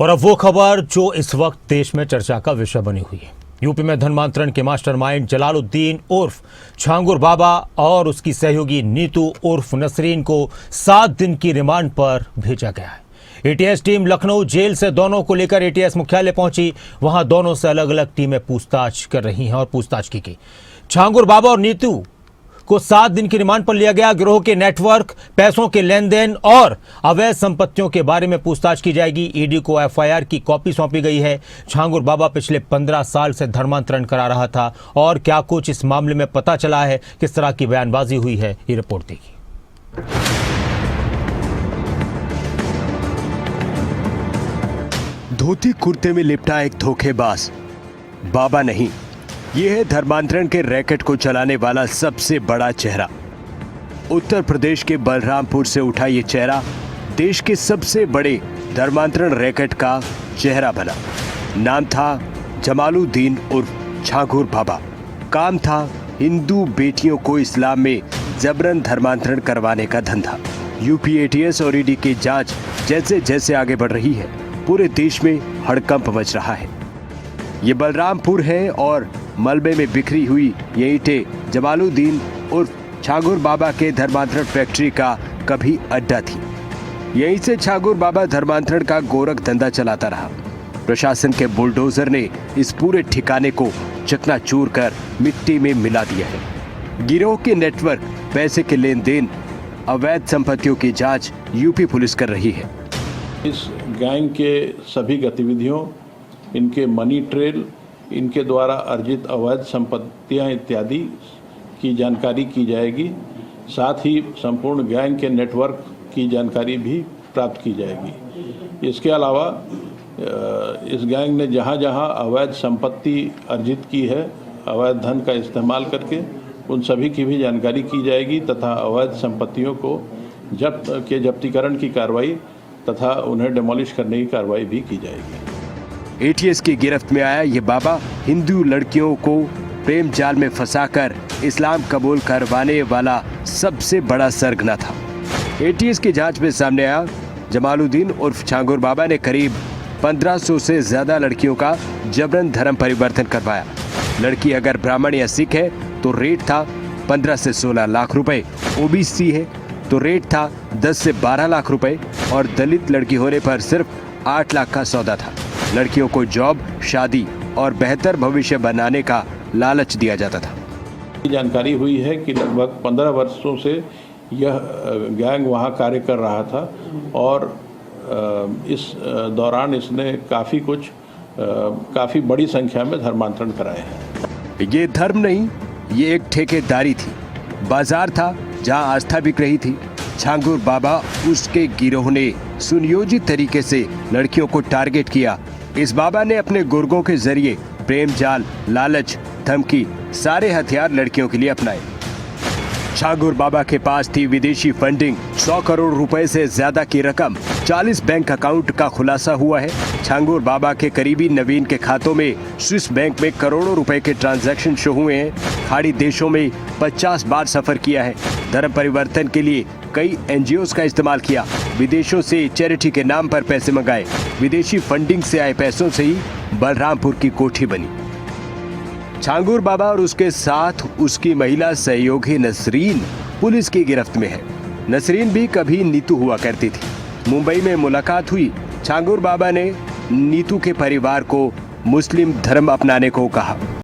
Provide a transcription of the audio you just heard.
और अब वो खबर जो इस वक्त देश में चर्चा का विषय बनी हुई है। यूपी में धर्मांतरण के मास्टरमाइंड जलालुद्दीन उर्फ छांगुर बाबा और उसकी सहयोगी नीतू उर्फ नसरीन को 7 दिन की रिमांड पर भेजा गया है। एटीएस टीम लखनऊ जेल से दोनों को लेकर एटीएस मुख्यालय पहुंची। वहां दोनों से अलग अलग टीमें पूछताछ कर रही हैं और पूछताछ की गई। छांगुर बाबा और नीतू को 7 दिन की रिमांड पर लिया गया। गिरोह के नेटवर्क, पैसों के लेन देन और अवैध संपत्तियों के बारे में पूछताछ की जाएगी। ईडी को एफआईआर की कॉपी सौंपी गई है। छांगुर बाबा पिछले 15 साल से धर्मांतरण करा रहा था और क्या कुछ इस मामले में पता चला है, किस तरह की बयानबाजी हुई है, ये रिपोर्ट देखिए। धोती कुर्ते में लिपटा एक धोखेबाज बाबा नहीं, ये है धर्मांतरण के रैकेट को चलाने वाला सबसे बड़ा चेहरा। उत्तर प्रदेश के बलरामपुर से उठा ये चेहरा देश के सबसे बड़े धर्मांतरण रैकेट का चेहरा बना। नाम था जमालुद्दीन उर्फ छांगुर बाबा। काम था हिंदू बेटियों को इस्लाम में जबरन धर्मांतरण करवाने का धंधा। यूपी एटीएस और ईडी की जांच जैसे जैसे आगे बढ़ रही है, पूरे देश में हड़कंप मच रहा है। ये बलरामपुर है और मलबे में बिखरी हुई ये ईंटें जमालुद्दीन उर्फ छांगुर बाबा के धर्मांतरण फैक्ट्री का कभी अड्डा थी। यहीं से छांगुर बाबा धर्मांतरण का गोरख धंधा चलाता रहा। प्रशासन के बुलडोजर ने इस पूरे ठिकाने को चकनाचूर कर मिट्टी में मिला दिया है। गिरोह के नेटवर्क, पैसे के लेन देन, अवैध संपत्तियों की जांच यूपी पुलिस कर रही है। इस गैंग के सभी गतिविधियों, इनके मनी ट्रेल, इनके द्वारा अर्जित अवैध संपत्तियां इत्यादि की जानकारी की जाएगी। साथ ही संपूर्ण गैंग के नेटवर्क की जानकारी भी प्राप्त की जाएगी। इसके अलावा इस गैंग ने जहां जहां अवैध संपत्ति अर्जित की है, अवैध धन का इस्तेमाल करके, उन सभी की भी जानकारी की जाएगी तथा अवैध संपत्तियों को जब्तीकरण की कार्रवाई तथा उन्हें डिमोलिश करने की कार्रवाई भी की जाएगी। एटीएस की गिरफ्त में आया ये बाबा हिंदू लड़कियों को प्रेम जाल में फंसाकर इस्लाम कबूल करवाने वाला सबसे बड़ा सरगना था। एटीएस की जांच में सामने आया जमालुद्दीन उर्फ छांगुर बाबा ने करीब 1500 से ज्यादा लड़कियों का जबरन धर्म परिवर्तन करवाया। लड़की अगर ब्राह्मण या सिख है तो रेट था 15 से 16 लाख रुपए, ओबीसी है तो रेट था 10 से 12 लाख रुपए और दलित लड़की होने पर सिर्फ 8 लाख का सौदा था। लड़कियों को जॉब, शादी और बेहतर भविष्य बनाने का लालच दिया जाता था। जानकारी हुई है कि लगभग 15 वर्षों से यह गैंग वहां कार्य कर रहा था और इस दौरान इसने काफ़ी बड़ी संख्या में धर्मांतरण कराए हैं। ये धर्म नहीं, ये एक ठेकेदारी थी, बाजार था जहां आस्था बिक रही थी। छांगुर बाबा उसके गिरोह ने सुनियोजित तरीके से लड़कियों को टारगेट किया। इस बाबा ने अपने गुर्गों के जरिए प्रेम जाल, लालच, धमकी, सारे हथियार लड़कियों के लिए अपनाए। छांगुर बाबा के पास थी विदेशी फंडिंग, 100 करोड़ रुपए से ज्यादा की रकम, 40 बैंक अकाउंट का खुलासा हुआ है। छांगुर बाबा के करीबी नवीन के खातों में स्विस बैंक में करोड़ों रुपए के ट्रांजैक्शन शो हुए हैं। खाड़ी देशों में 50 बार सफर किया है। धर्म परिवर्तन के लिए कई एनजीओज का इस्तेमाल किया। विदेशों से चैरिटी के नाम पर पैसे मंगाए। विदेशी फंडिंग से आए पैसों से ही बलरामपुर की कोठी बनी। छांगुर बाबा और उसके साथ उसकी महिला सहयोगी नसरीन पुलिस की गिरफ्त में है। नसरीन भी कभी नीतू हुआ करती थी। मुंबई में मुलाकात हुई। छांगुर बाबा ने नीतू के परिवार को मुस्लिम धर्म अपनाने को कहा।